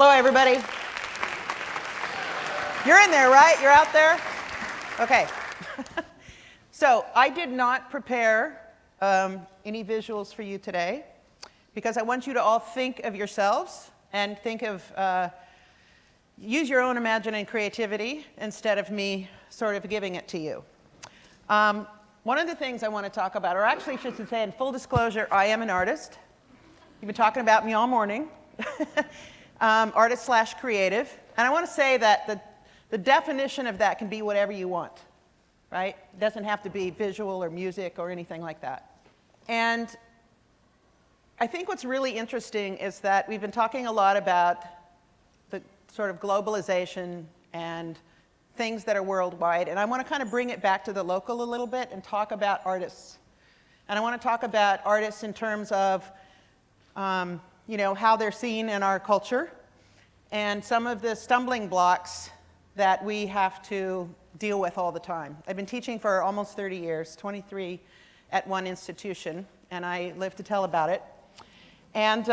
Hello, everybody. You're in there, right? You're out there? Okay. So I did not prepare any visuals for you today because I want you to all think of yourselves and think of, use your own imagination and creativity instead of me sort of giving it to you. One of the things I want to talk about, or actually I should say in full disclosure, I am an artist. You've been talking about me all morning. Artist/creative. And I want to say that the definition of that can be whatever you want, right? It doesn't have to be visual or music or anything like that. And I think what's really interesting is that we've been talking a lot about the sort of globalization and things that are worldwide. And I want to kind of bring it back to the local a little bit and talk about artists. And I want to talk about artists in terms of how they're seen in our culture and some of the stumbling blocks that we have to deal with all the time. I've been teaching for almost 30 years, 23 at one institution, and I live to tell about it. And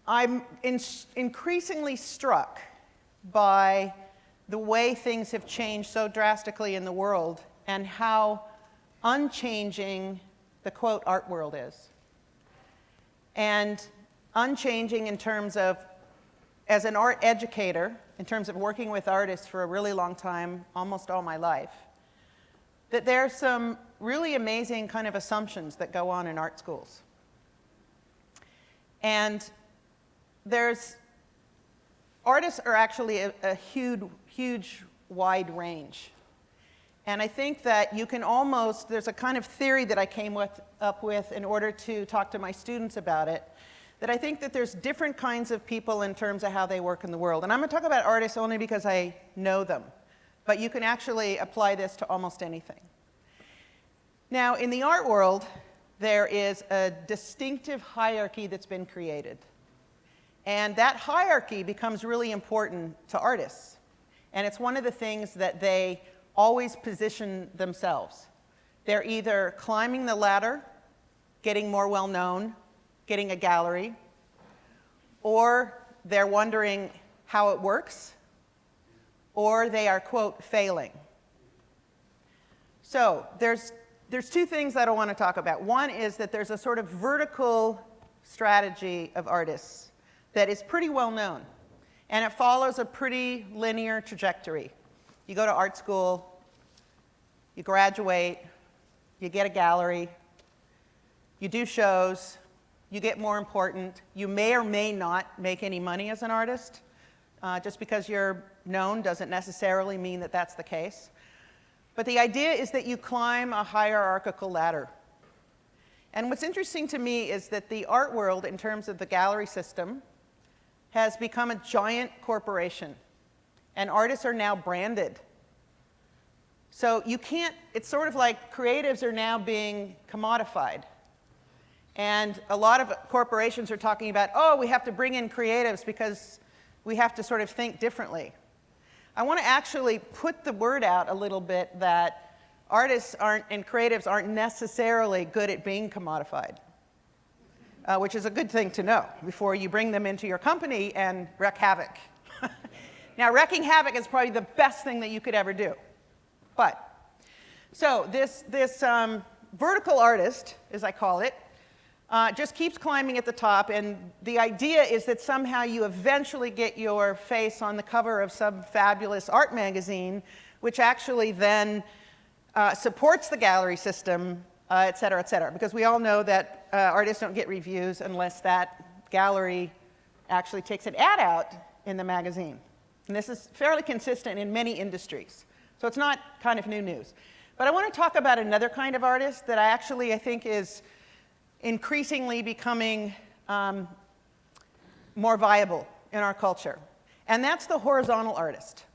I'm increasingly struck by the way things have changed so drastically in the world and how unchanging the, quote, art world is. And unchanging in terms of, as an art educator, in terms of working with artists for a really long time, almost all my life, that there are some really amazing kind of assumptions that go on in art schools. And artists are actually a huge, wide range. And I think that you can almost, there's a kind of theory that I came up with in order to talk to my students about it, that I think that there's different kinds of people in terms of how they work in the world. And I'm going to talk about artists only because I know them. But you can actually apply this to almost anything. Now, in the art world, there is a distinctive hierarchy that's been created. And that hierarchy becomes really important to artists. And it's one of the things that they always position themselves. They're either climbing the ladder, getting more well-known, getting a gallery, or they're wondering how it works, or they are, quote, failing. So there's two things that I want to talk about. One is that there's a sort of vertical strategy of artists that is pretty well known, and it follows a pretty linear trajectory. You go to art school, you graduate, you get a gallery, you do shows, you get more important. You may or may not make any money as an artist. Just because you're known doesn't necessarily mean that that's the case. But the idea is that you climb a hierarchical ladder. And what's interesting to me is that the art world, in terms of the gallery system, has become a giant corporation. And artists are now branded. So you can't, it's sort of like creatives are now being commodified. And a lot of corporations are talking about, oh, we have to bring in creatives because we have to sort of think differently. I want to actually put the word out a little bit that artists and creatives aren't necessarily good at being commodified, which is a good thing to know before you bring them into your company and wreak havoc. Now, wreaking havoc is probably the best thing that you could ever do. So this vertical artist, as I call it, just keeps climbing at the top, and the idea is that somehow you eventually get your face on the cover of some fabulous art magazine, which actually then supports the gallery system, et cetera, because we all know that artists don't get reviews unless that gallery actually takes an ad out in the magazine. And this is fairly consistent in many industries, so it's not kind of new news. But I want to talk about another kind of artist that I think is increasingly becoming more viable in our culture. And that's the horizontal artist.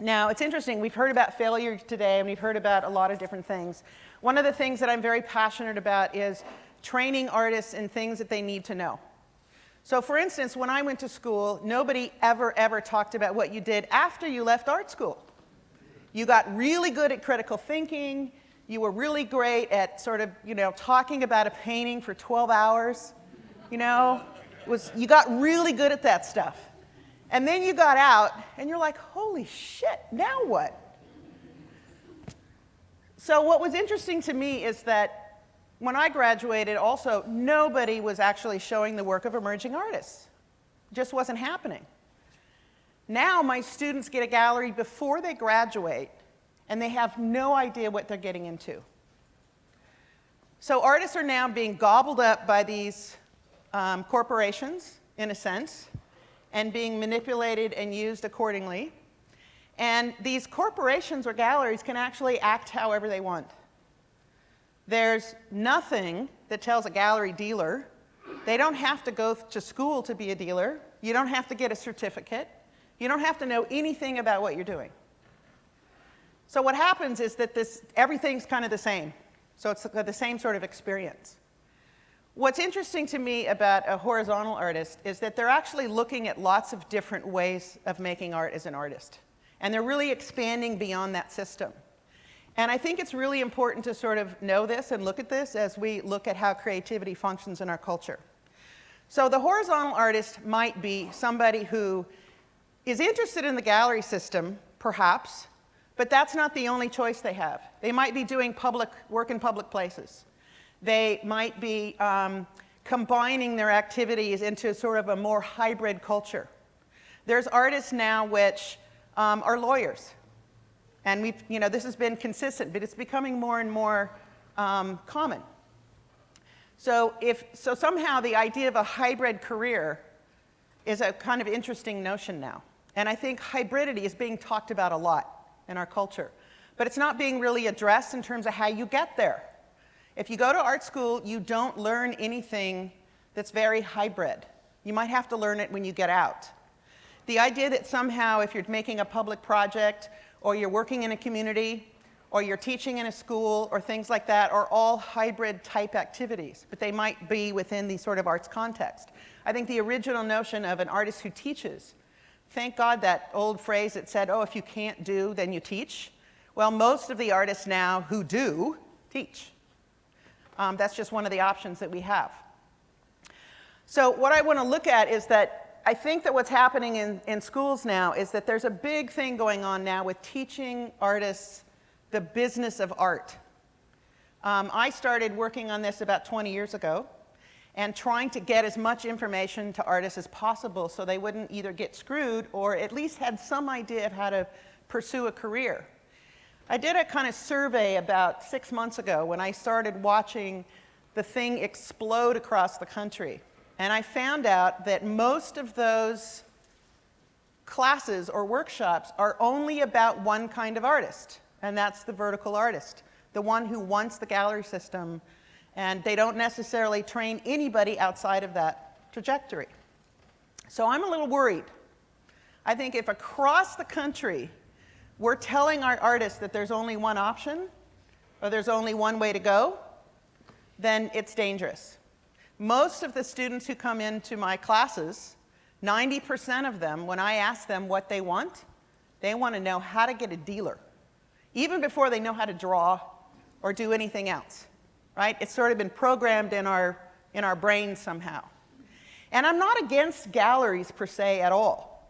Now, it's interesting, we've heard about failure today, and we've heard about a lot of different things. One of the things that I'm very passionate about is training artists in things that they need to know. So for instance, when I went to school, nobody ever talked about what you did after you left art school. You got really good at critical thinking. You were really great at sort of, talking about a painting for 12 hours, You got really good at that stuff. And then you got out, and you're like, holy shit, now what? So what was interesting to me is that when I graduated, also, nobody was actually showing the work of emerging artists. It just wasn't happening. Now my students get a gallery before they graduate, and they have no idea what they're getting into. So artists are now being gobbled up by these corporations, in a sense, and being manipulated and used accordingly. And these corporations or galleries can actually act however they want. There's nothing that tells a gallery dealer, they don't have to go to school to be a dealer. You don't have to get a certificate. You don't have to know anything about what you're doing. So what happens is that everything's kind of the same. So it's the same sort of experience. What's interesting to me about a horizontal artist is that they're actually looking at lots of different ways of making art as an artist. And they're really expanding beyond that system. And I think it's really important to sort of know this and look at this as we look at how creativity functions in our culture. So the horizontal artist might be somebody who is interested in the gallery system, perhaps, but that's not the only choice they have. They might be doing work in public places. They might be combining their activities into sort of a more hybrid culture. There's artists now which are lawyers. And this has been consistent, but it's becoming more and more common. So somehow the idea of a hybrid career is a kind of interesting notion now. And I think hybridity is being talked about a lot in our culture. But it's not being really addressed in terms of how you get there. If you go to art school, you don't learn anything that's very hybrid. You might have to learn it when you get out. The idea that somehow if you're making a public project, or you're working in a community, or you're teaching in a school, or things like that, are all hybrid type activities, but they might be within the sort of arts context. I think the original notion of an artist who teaches, thank God that old phrase that said, oh, if you can't do, then you teach. Well, most of the artists now who do, teach. That's just one of the options that we have. So what I want to look at is that I think that what's happening in schools now is that there's a big thing going on now with teaching artists the business of art. I started working on this about 20 years ago and trying to get as much information to artists as possible so they wouldn't either get screwed or at least had some idea of how to pursue a career. I did a kind of survey about 6 months ago when I started watching the thing explode across the country. And I found out that most of those classes or workshops are only about one kind of artist, and that's the vertical artist, the one who wants the gallery system, and they don't necessarily train anybody outside of that trajectory. So I'm a little worried. I think if across the country we're telling our artists that there's only one option, or there's only one way to go, then it's dangerous. Most of the students who come into my classes, 90% of them, when I ask them what they want to know how to get a dealer, even before they know how to draw or do anything else, right? It's sort of been programmed in our brains somehow. And I'm not against galleries per se at all,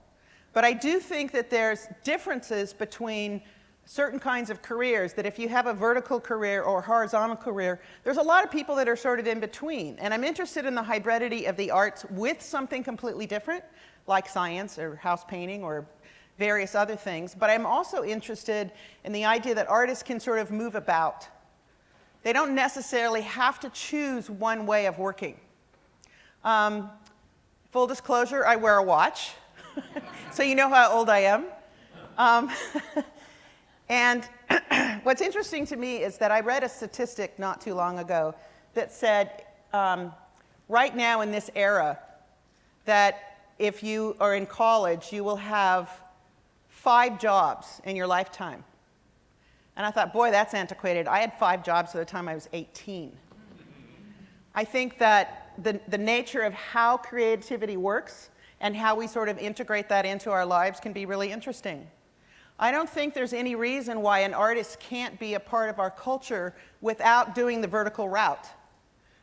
but I do think that there's differences between certain kinds of careers, that if you have a vertical career or horizontal career, there's a lot of people that are sort of in between. And I'm interested in the hybridity of the arts with something completely different, like science or house painting or various other things. But I'm also interested in the idea that artists can sort of move about. They don't necessarily have to choose one way of working. Full disclosure, I wear a watch, so you know how old I am. And what's interesting to me is that I read a statistic not too long ago that said, right now in this era, that if you are in college, you will have 5 jobs in your lifetime. And I thought, boy, that's antiquated. I had 5 jobs by the time I was 18. I think that the nature of how creativity works and how we sort of integrate that into our lives can be really interesting. I don't think there's any reason why an artist can't be a part of our culture without doing the vertical route.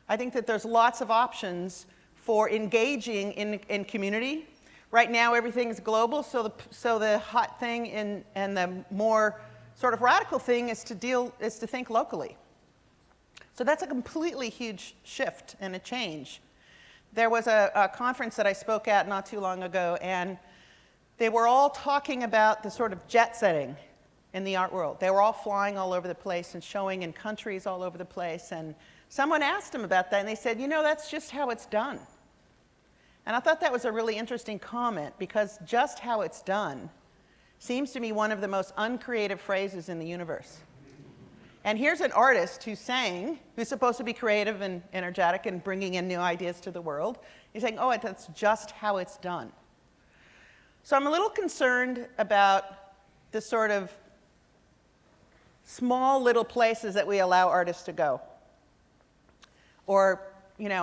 I think that there's lots of options for engaging in community. Right now, everything's global, so the hot thing and the more sort of radical thing is to think locally. So that's a completely huge shift and a change. There was a conference that I spoke at not too long ago, and they were all talking about the sort of jet setting in the art world. They were all flying all over the place and showing in countries all over the place. And someone asked them about that, and they said, you know, that's just how it's done. And I thought that was a really interesting comment, because just how it's done seems to me one of the most uncreative phrases in the universe. And here's an artist who's supposed to be creative and energetic and bringing in new ideas to the world. He's saying, oh, that's just how it's done. So I'm a little concerned about the sort of small little places that we allow artists to go, or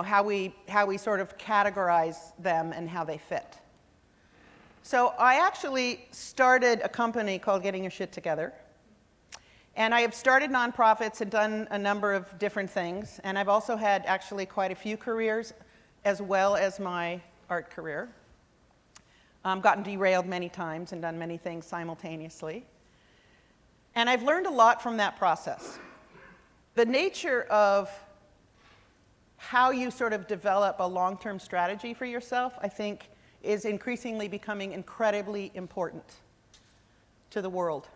how we sort of categorize them and how they fit. So I actually started a company called Getting Your Shit Together. And I have started nonprofits and done a number of different things. And I've also had actually quite a few careers, as well as my art career. Gotten derailed many times and done many things simultaneously. And I've learned a lot from that process. The nature of how you sort of develop a long-term strategy for yourself, I think, is increasingly becoming incredibly important to the world.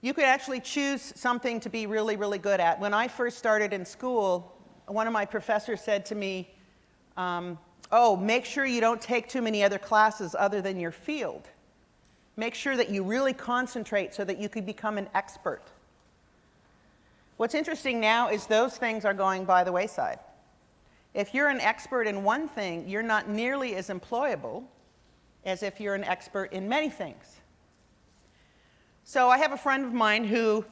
You could actually choose something to be really, really good at. When I first started in school, one of my professors said to me, make sure you don't take too many other classes other than your field. Make sure that you really concentrate so that you could become an expert. What's interesting now is those things are going by the wayside. If you're an expert in one thing, you're not nearly as employable as if you're an expert in many things. So I have a friend of mine who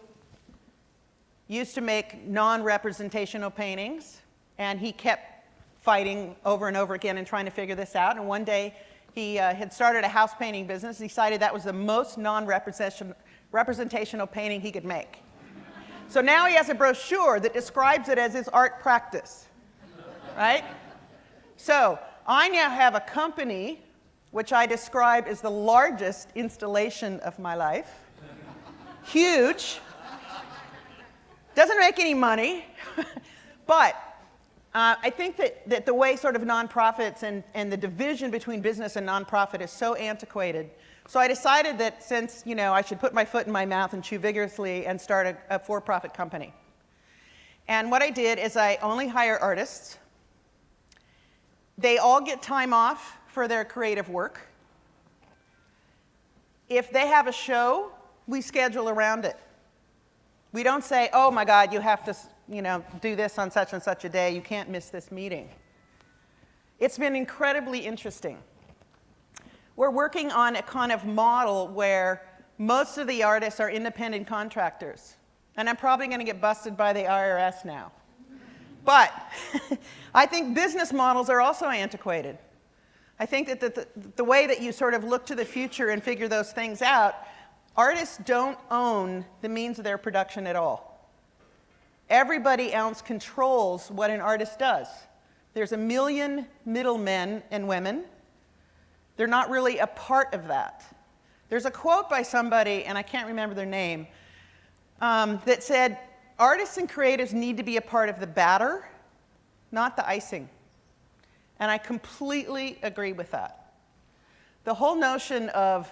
used to make non-representational paintings, and he kept fighting over and over again and trying to figure this out. And one day he had started a house painting business, decided that was the most non-representational painting he could make. So now he has a brochure that describes it as his art practice, right? So I now have a company which I describe as the largest installation of my life. Huge. Doesn't make any money. But I think that the way sort of nonprofits and the division between business and nonprofit is so antiquated. So I decided that since, I should put my foot in my mouth and chew vigorously and start a for-profit company. And what I did is I only hire artists. They all get time off for their creative work. If they have a show, we schedule around it. We don't say, oh my God, you have to, do this on such and such a day. You can't miss this meeting. It's been incredibly interesting. We're working on a kind of model where most of the artists are independent contractors. And I'm probably going to get busted by the IRS now. But I think business models are also antiquated. I think that the way that you sort of look to the future and figure those things out, artists don't own the means of their production at all. Everybody else controls what an artist does. There's 1 million middlemen and women. They're not really a part of that. There's a quote by somebody, and I can't remember their name, that said, artists and creatives need to be a part of the batter, not the icing. And I completely agree with that. The whole notion of,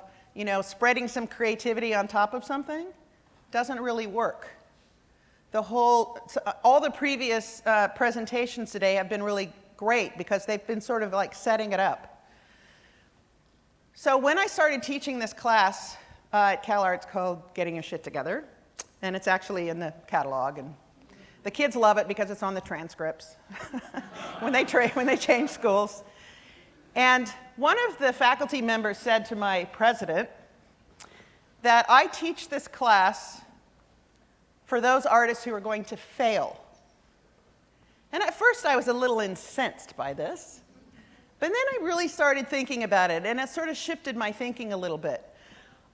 spreading some creativity on top of something doesn't really work. All the previous presentations today have been really great because they've been sort of like setting it up. So when I started teaching this class at CalArts called Getting Your Shit Together, and it's actually in the catalog, and the kids love it because it's on the transcripts when they change schools. And one of the faculty members said to my president that I teach this class for those artists who are going to fail. And at first I was a little incensed by this. But then I really started thinking about it, and it sort of shifted my thinking a little bit.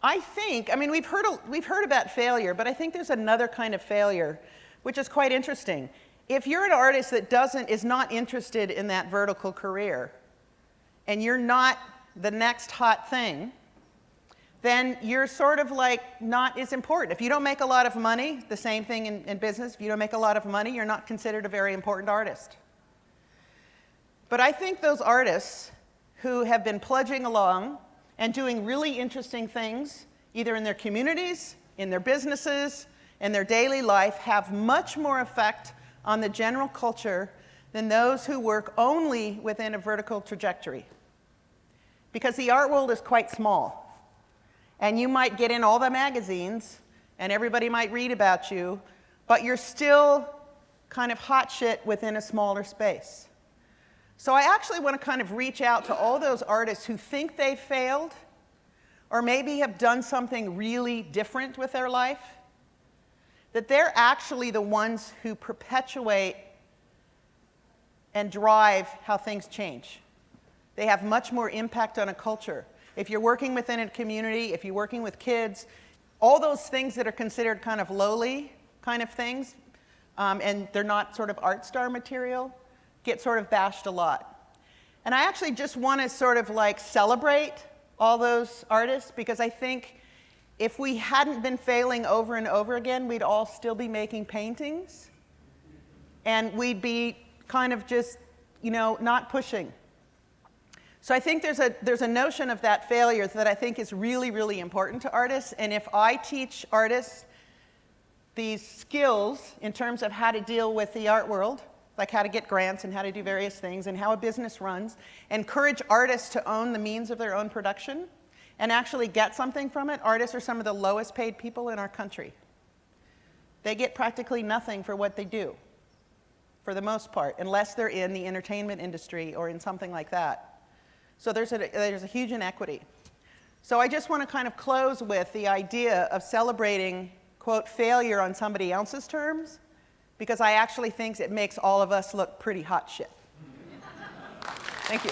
We've heard about failure, but I think there's another kind of failure, which is quite interesting. if you're an artist that is not interested in that vertical career, and you're not the next hot thing, then you're sort of like not as important. If you don't make a lot of money, the same thing in business, if you don't make a lot of money, you're not considered a very important artist. But I think those artists who have been pledging along and doing really interesting things, either in their communities, in their businesses, in their daily life, have much more effect on the general culture than those who work only within a vertical trajectory. Because the art world is quite small. And you might get in all the magazines, and everybody might read about you, but you're still kind of hot shit within a smaller space. So I actually want to kind of reach out to all those artists who think they failed, or maybe have done something really different with their life, that they're actually the ones who perpetuate and drive how things change. They have much more impact on a culture. If you're working within a community, if you're working with kids, all those things that are considered kind of lowly kind of things, and they're not sort of art star material, get sort of bashed a lot. And I actually just want to sort of like celebrate all those artists, because I think if we hadn't been failing over and over again, we'd all still be making paintings, and we'd be kind of just, not pushing. So I think there's a notion of that failure that I think is really, really important to artists. And if I teach artists these skills in terms of how to deal with the art world, like how to get grants and how to do various things and how a business runs, encourage artists to own the means of their own production and actually get something from it, artists are some of the lowest paid people in our country. They get practically nothing for what they do, for the most part, unless they're in the entertainment industry or in something like that. So there's a huge inequity. So I just want to kind of close with the idea of celebrating, quote, failure on somebody else's terms, because I actually think it makes all of us look pretty hot shit. Thank you.